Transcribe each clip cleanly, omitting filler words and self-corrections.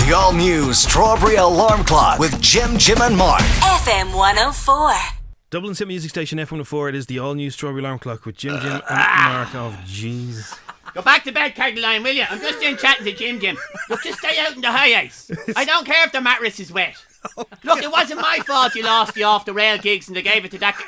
The all-new Strawberry Alarm Clock with Jim and Mark. FM104. Dublin's hit music station FM104. It is the all-new Strawberry Alarm Clock with Jim and Mark. Oh, jeez. Go back to bed, Caroline, will you? I'm just in chatting to Jim. Look, just stay out in the high ice. I don't care if the mattress is wet. Look, it wasn't my fault you lost the off-the-rail gigs and they gave it to that...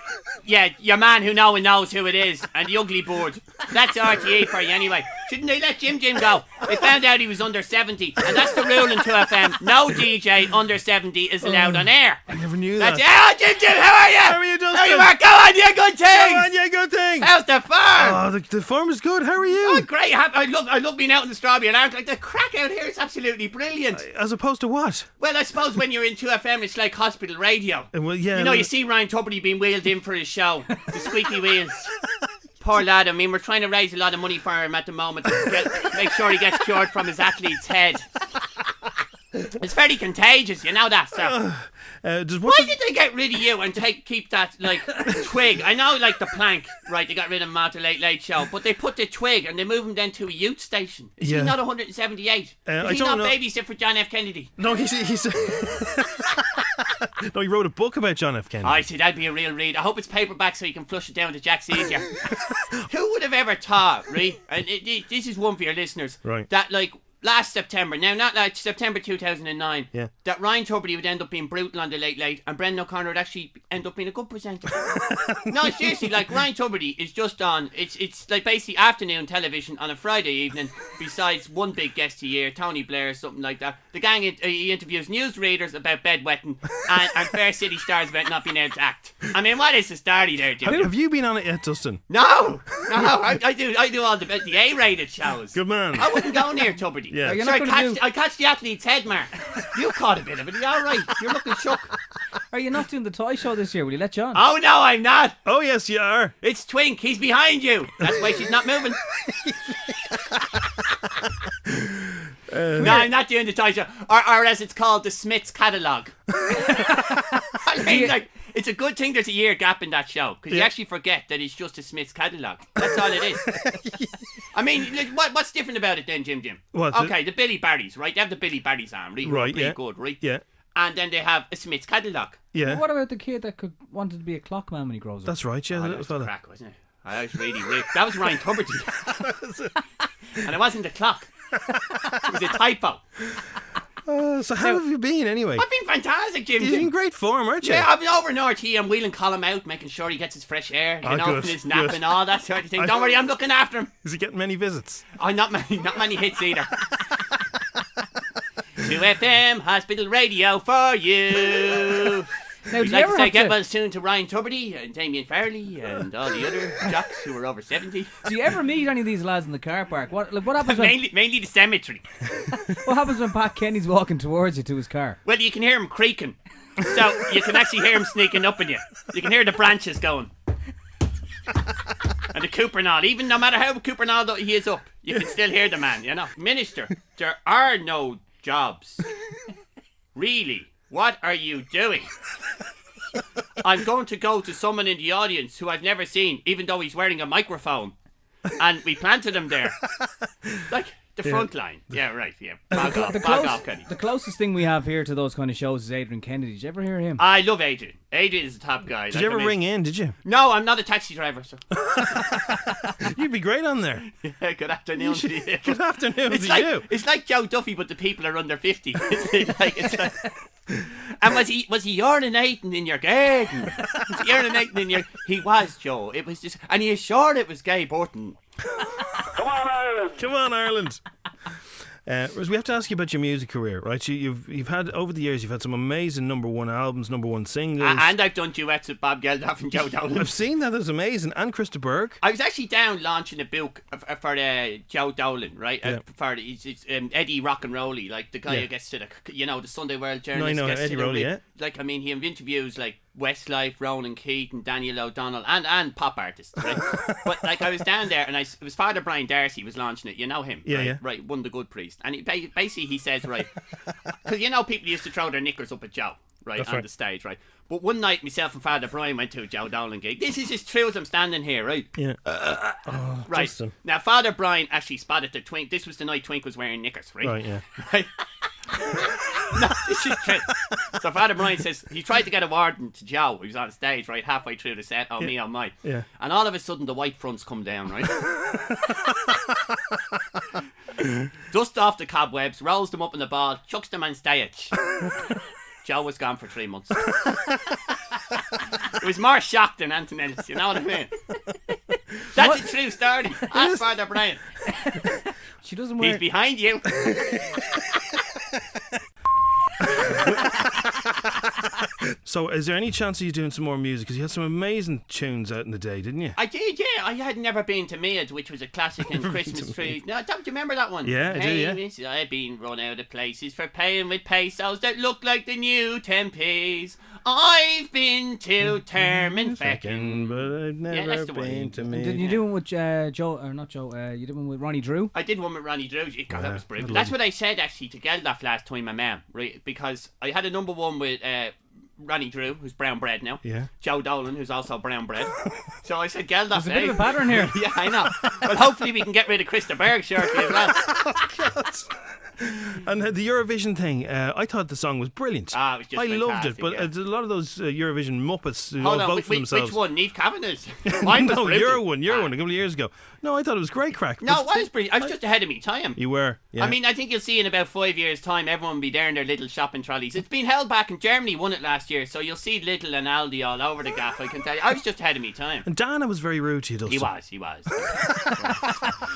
Yeah, your man who no one knows who it is, and the ugly bird. That's RTE for you anyway. Shouldn't they let Jim go? They found out he was under 70, and that's the rule in 2FM. No DJ under 70 is allowed on air. I never knew That's that. it. Oh, Jim, how are you? How are you, Dustin? How are you, Mark? Go on, you good things. Come on, yeah, good thing. How's the farm? Oh, the farm is good. How are you? Oh, great. I love being out in the Strawberry Alarm. Like, the crack out here is absolutely brilliant. As opposed to what? Well, I suppose when you're in 2FM, it's like hospital radio. Well, yeah. You know, you see Ryan Tubridy being wheeled in for his show. The squeaky wheels. Poor lad. I mean, we're trying to raise a lot of money for him at the moment to make sure he gets cured from his athlete's head. It's very contagious, you know that, sir. Why did they get rid of you and keep that, like, twig? I know, like, the plank, right, they got rid of him at the Late Show, but they put the twig and they moved him then to a youth station. Is he not 178? Is he not babysit for John F. Kennedy? No, he's no, he wrote a book about John F. Kennedy. I see, that'd be a real read. I hope it's paperback so you can flush it down the jacks easier. Who would have ever thought, right? And this is one for your listeners. Right. That, like, last September, now not like September 2009, yeah, that Ryan Tubridy would end up being brutal on the Late and Brendan O'Connor would actually end up being a good presenter. No, seriously, like, Ryan Tubridy is just on, it's like basically afternoon television on a Friday evening, besides one big guest a year, Tony Blair, something like that. The gang, he interviews newsreaders about bedwetting and Fair City stars about not being able to act. I mean, what is the starty there, Jim? Have you been on it yet, Dustin? No, I do all the A-rated shows. Good man. I wouldn't go near Tubridy. Yeah. I catch the athlete's head, Mark. You caught a bit of it. Are you alright? You're looking shook. Are you not doing the toy show this year? Will you let John? Oh, no, I'm not. Oh, yes, you are. It's Twink. He's behind you. That's why she's not moving. No, I'm not doing the toy show. Or as it's called, the Smiths Catalogue. I mean, like, it's a good thing there's a year gap in that show, because you actually forget that it's just a Smiths Catalogue. That's all it is. I mean, like, what's different about it then, Jim? Okay, the Billy Barrys, right? They have the Billy Barrys arm, right? Pretty good, right? Yeah. And then they have a Smiths Catalogue. Yeah. Well, what about the kid that wanted to be a clock man when he grows up? That's right, yeah. That was a crack, wasn't it? I was really ripped. That was Ryan Tubridy. And it wasn't a clock. It was a typo. So how have you been anyway? I've been fantastic, Jim. You're in great form, aren't you? Yeah, I've been over in RT. I'm wheeling Colin out, making sure he gets his fresh air, good, his nap and all that sort of thing. Don't worry, I'm looking after him. Is he getting many visits? Oh, not many hits either. 2FM Hospital Radio for you. Now, We'd like to say get well soon to Ryan Tubridy and Damien Farley and all the other jocks who are over 70. Do you ever meet any of these lads in the car park? What happens when, mainly the cemetery. What happens when Pat Kenny's walking towards you to his car? Well, you can hear him creaking. So you can actually hear him sneaking up on you. You can hear the branches going. And the Cupernall, even no matter how Cupernall he is up, you can still hear the man, you know. Minister, there are no jobs. Really? What are you doing? I'm going to go to someone in the audience who I've never seen, even though he's wearing a microphone. And we planted him there. Like, the front line. Yeah, right, yeah. The closest thing we have here to those kind of shows is Adrian Kennedy. Did you ever hear him? I love Adrian. Adrian is the top guy. Did you ever ring in, did you? No, I'm not a taxi driver, so. You'd be great on there. Yeah, good afternoon to you. Good afternoon to you. It's like Joe Duffy, but the people are under 50. It's like, and was he urinating in your garden? Was he urinating in your... He was, Joe. It was just... And he assured it was Gay Burton. Come on, Ireland! Come on, Ireland! We have to ask you about your music career, right? You've had, over the years, you've had some amazing #1 albums, #1 singles. And I've done duets with Bob Geldof and Joe Dolan. I've seen that, it's amazing. And Krista Berg. I was actually down launching a book for Joe Dolan, right? Yeah. For it's Eddie Rock and Rolly, like the guy who gets to the Sunday World journalist. No, I know gets Eddie to Rolly, yeah. Like, I mean, he interviews like Westlife, Ronan Keating, Daniel O'Donnell, and pop artists, right? But like, I was down there, and it was Father Brian Darcy was launching it. You know him, yeah, right? yeah. Right, one the good priest, and basically he says, right, because people used to throw their knickers up at Joe, right, That's on right. the stage, right. But one night, myself and Father Brian went to a Joe Dolan gig. This is as true as I'm standing here, right? Yeah. Right. Dustin. Now, Father Brian actually spotted the Twink. This was the night Twink was wearing knickers, right? Right, yeah. Right. No, this is true. So Father Brian says he tried to get a warden to Joe. He was on stage, right, halfway through the set. Oh, me, oh, my. Yeah. And all of a sudden, the white fronts come down, right? Dust off the cobwebs, rolls them up in the ball, chucks them on stage. Joe was gone for 3 months. It was more shock than anything else, you know what I mean? That's a true story. Ask Father Brian. She doesn't wear. He's behind you. So, is there any chance of you doing some more music? Because you had some amazing tunes out in the day, didn't you? I did, yeah. I had never been to Meads, which was a classic in Christmas tree. No, don't you remember that one? Yeah, I do, yeah. I've been run out of places for paying with pesos that look like the new 10p's. I've been to term and feckin'. But I've never that's the one. been to me. Did you do one with Joe, or not Joe? You did one with Ronnie Drew? I did one with Ronnie Drew. God, that was I brilliant. love That's it. what I said actually to Geldof last time, my man, right? Because I had a number one with Ronnie Drew, who's brown bread now. Yeah. Joe Dolan, who's also brown bread. So I said, Geldof. There's a bit of a pattern here. Yeah, I know. Well, hopefully we can get rid of Krista Berg shortly as well. And the Eurovision thing, I thought the song was brilliant. Ah, it was just I loved it, fantastic, but yeah. there's a lot of those Eurovision muppets who Hold all on, vote for which themselves. one? Neve Cavanagh's? Mine was No, brilliant. your one, a couple of years ago. No, I thought it was great crack. No, but I was brilliant. I was just ahead of me time. You were, yeah. I mean, I think you'll see in about 5 years' time, everyone will be there in their little shopping trolleys. It's been held back, and Germany won it last year, so you'll see Lidl and Aldi all over the gaff, I can tell you. I was just ahead of me time. And Dana was very rude to you, Dustin. He was.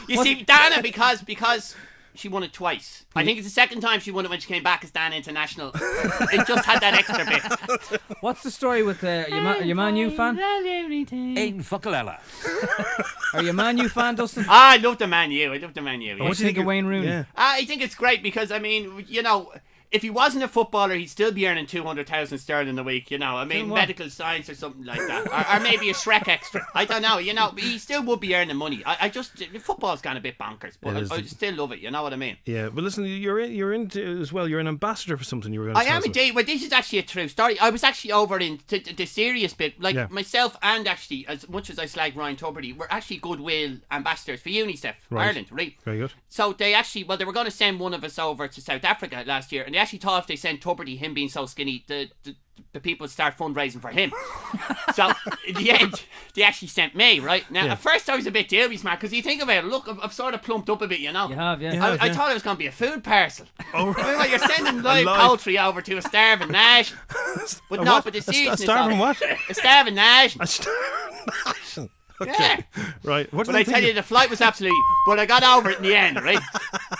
You see, Dana, because she won it twice. I think it's the second time she won it when she came back as Dana International. It just had that extra bit. What's the story with your Man U fan? Aiden Fuckalella. Are you a Man U fan, Dustin? I love the Man U. What do you What think of Wayne Rooney? Yeah. I think it's great because, I mean, you know, if he wasn't a footballer, he'd still be earning 200,000 sterling a week, you know. I mean, what? medical science or something like that. Or maybe a Shrek extra. I don't know, you know. He still would be earning money. I just, football's gone a bit bonkers, but I still love it, you know what I mean? Yeah, but listen, you're into as well. You're an ambassador for something you were going to I tell am us about. indeed. Well, this is actually a true story. I was actually over in the serious bit. Like, Yeah. myself and actually, as much as I slag Ryan Tuberty, we're actually goodwill ambassadors for UNICEF Right. Ireland, right? Very good. So they actually, they were going to send one of us over to South Africa last year, and they actually thought if they sent Tuberty, him being so skinny, the people would start fundraising for him. So in the end, they actually sent me, right? Now, Yeah. at first I was a bit dubious, man, because you think about it, look, I've sort of plumped up a bit, you know. You have, yeah. Yeah. I thought it was going to be a food parcel. Oh, I mean, like, you're sending live Alive. poultry over to a starving nation. But A no, what? but the A seriousness starving of it, what? a starving nation. A star- Okay. Yeah. Right. What did But I they tell you, think? the flight was absolutely... But I got over it in the end, right?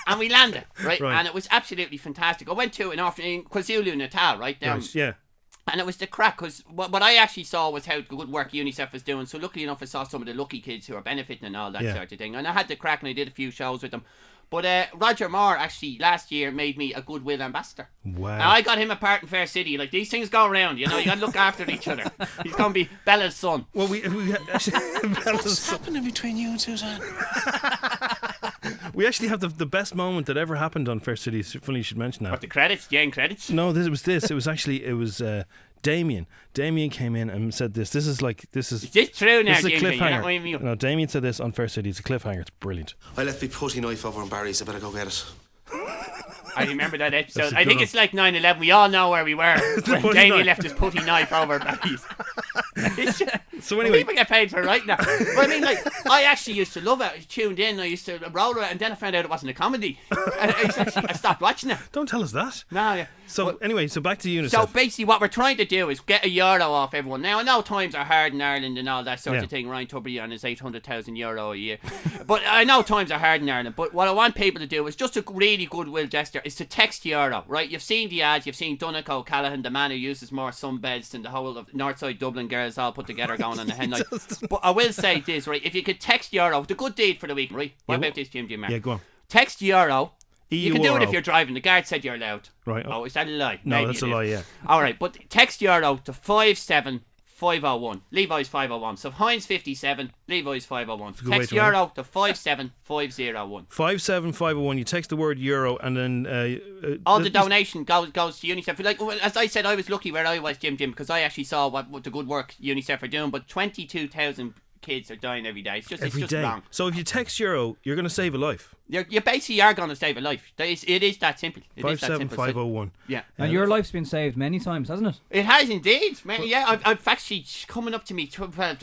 And we landed, right? Right. And it was absolutely fantastic. I went to an afternoon in KwaZulu-Natal, right? Down, Right, yeah. And it was the crack, because what I actually saw was how good work UNICEF was doing. So luckily enough, I saw some of the lucky kids who are benefiting and all that Yeah. sort of thing. And I had the crack and I did a few shows with them. But Roger Moore actually last year made me a goodwill ambassador. Wow. Now I got him a part in Fair City. Like, these things go around, you know. You got to look after each other. He's going to be Bella's son. Well, we actually, What's happening between you and Suzanne? we actually have the best moment that ever happened on Fair City. It's funny you should mention that. What, the credits? The end credits? No, It was Damien. Damien came in and said this. This is Is this true now, this is a Jim? You're not cliffhanger. winding me up. No, Damien said this on Fair City. It's a cliffhanger. It's brilliant. I left my putty knife over in Barry's. I better go get it. I remember that That's episode. a I good think one. it's like 9/11. We all know where we were when putty Damien knife. left his putty knife over Barry's. So anyway- people get paid for writing that. But I mean, like, I actually used to love it. I tuned in. I used to roll it, and then I found out it wasn't a comedy. And I stopped watching it. Don't tell us that. No, yeah. So anyway, so back to UNICEF. So basically, what we're trying to do is get €1 off everyone. Now, I know times are hard in Ireland and all that sort Yeah. of thing. Ryan Tuberty on his €800,000 a year. But I know times are hard in Ireland. But what I want people to do is just a really goodwill gesture is to text €1, right? You've seen the ads. You've seen Donncha O'Callaghan, the man who uses more sunbeds than the whole of Northside Dublin girls all put together going on the head night. But I will say this, right? If you could text €1, the good deed for the week, right? What Yeah, about this, Jim? yeah, go on. Text €1. You can do it if EURO. you're driving. The guard said you're allowed. Right. Oh, is that a lie? No, Maybe that's it a is. lie, yeah. All right, but text euro to 57501. Levi's 501. So Heinz 57, Levi's 501. good way Text to know. euro to 57501. 57501. You text the word euro and then All the donation goes to UNICEF. Like, well, as I said, I was lucky where I was, Jim, because I actually saw what the good work UNICEF are doing. But 22,000 kids are dying every day. It's just Every day. wrong. So if you text Euro, you're going to save a life. You basically are going to save a life. It is that simple. It is that simple. 57501. Yeah. And your life's been saved many times, hasn't it? It has indeed. Man, yeah, I've actually coming up to me.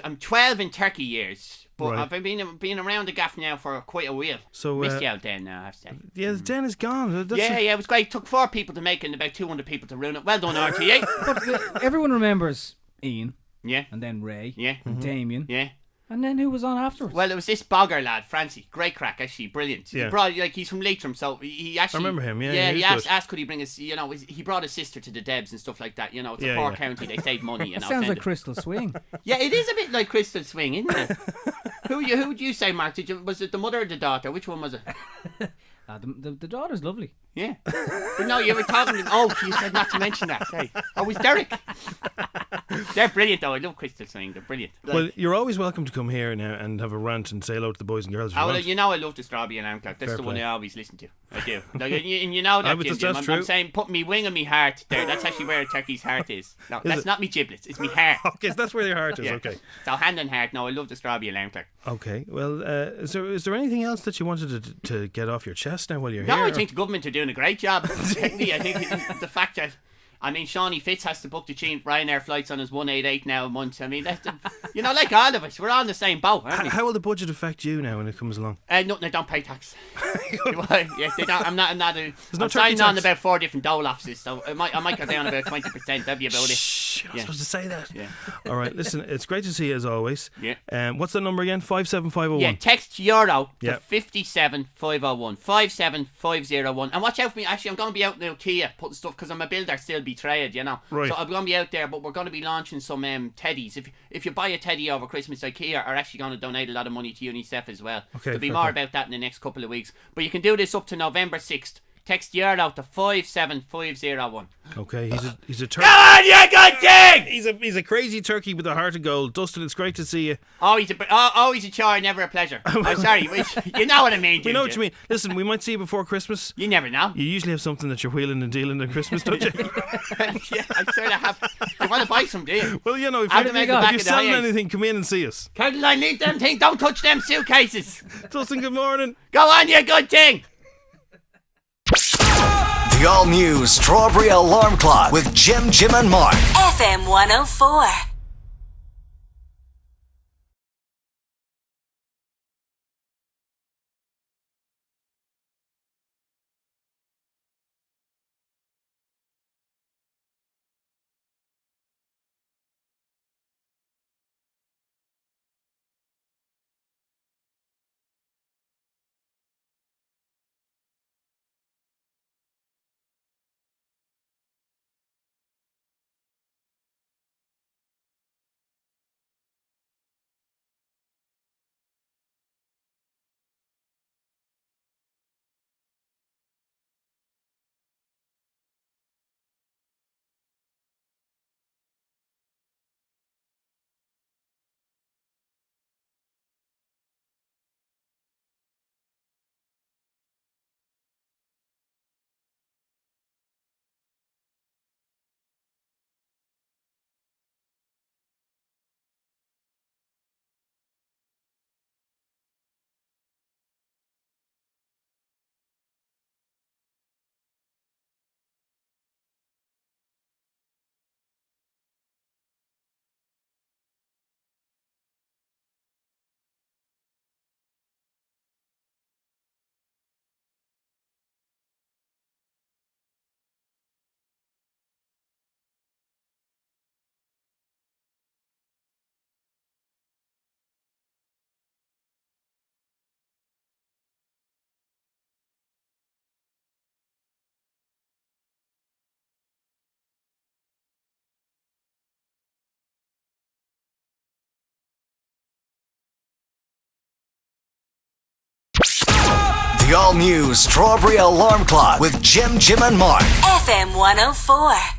I'm 12 in Turkey years. But Right. I've been around the gaff now for quite a while. So, missed you out then now, I have to say. Yeah, the den is gone. That's Yeah, it was great. Took 4 people to make it and about 200 people to ruin it. Well done, RTA. But everyone remembers Ian. Yeah. And then Ray. Yeah. And Damien. Yeah. And then who was on afterwards? Well, it was this bogger lad, Francie. Great crack, actually, brilliant. Yeah. He brought, he's from Leitrim, so he actually. I remember him. Yeah, Yeah, he he was good. asked could he bring us. He brought his sister to the Debs and stuff like that. It's Yeah, a poor yeah. county. They save money. That sounds like Crystal Swing. Yeah, it is a bit like Crystal Swing, isn't it? Who would you say, Mark? Was it the mother or the daughter? Which one was it? The daughter's lovely. Yeah. But no, you were talking. Oh, you said not to mention that. Sorry. Oh, it was Derek. They're brilliant, though. I love Crystal Swing. They're brilliant. Well, you're always welcome to come here now and have a rant and say hello to the boys and girls. If you want. I love the Strawberry Alarm Clock. That's Fair the one play. I always listen to. I do. Like, and you know that, Jim. that's true. I'm saying put me wing on me heart there. That's actually where a turkey's heart is. No, that's it? not me giblets. It's me heart. Okay, so that's where your heart is. Yeah. Okay. So hand on heart. No, I love the Strawberry Alarm Clock. Okay. Well, is there anything else that you wanted to get off your chest now while you're No, here? I think the government are doing a great job. Technically, I think the fact that, Shawnee Fitz has to book the cheap Ryanair flights on his 188 now a month. I mean, that's, like all of us, we're all in the same boat, aren't we? How will the budget affect you now when it comes along? Nothing, I don't pay tax. Yeah, they don't. I'm not. I'm no signing turkey on tax. about 4 different dole offices, so I might go down about 20%. That'd be about it. Shh, you're not Yeah. supposed to say that. Yeah. All right, listen, it's great to see you as always. Yeah. What's the number again? 57501. Yeah, text Euro to Yeah. 57501. 57501. And watch out for me. Actually, I'm going to be out in IKEA putting stuff because I'm a builder still betrayed, Right. So I'm going to be out there, but we're going to be launching some teddies. If you buy a teddy over Christmas, IKEA are actually going to donate a lot of money to UNICEF as well. Okay, There'll be fair more play. about that in the next couple of weeks. But you can do this up to November 6th. Text Euro to 57501. Okay, he's a turkey. Come on, you good thing! He's a crazy turkey with a heart of gold. Dustin, it's great to see you. Always a chore, never a pleasure. I'm sorry, you know what I mean, We know what Ginger. you mean. Listen, we might see you before Christmas. You never know. You usually have something that you're wheeling and dealing at Christmas, don't you? Yeah, I sort of have. You want to buy some, do you? Well, if Out of the back you're of the selling eyes. anything, come in and see us. Caroline, leave them things. Don't touch them suitcases. Dustin, good morning. Go on, you good thing. The all-new Strawberry Alarm Clock with Jim and Mark. FM 104. The all-new Strawberry Alarm Clock with Jim and Mark. FM 104.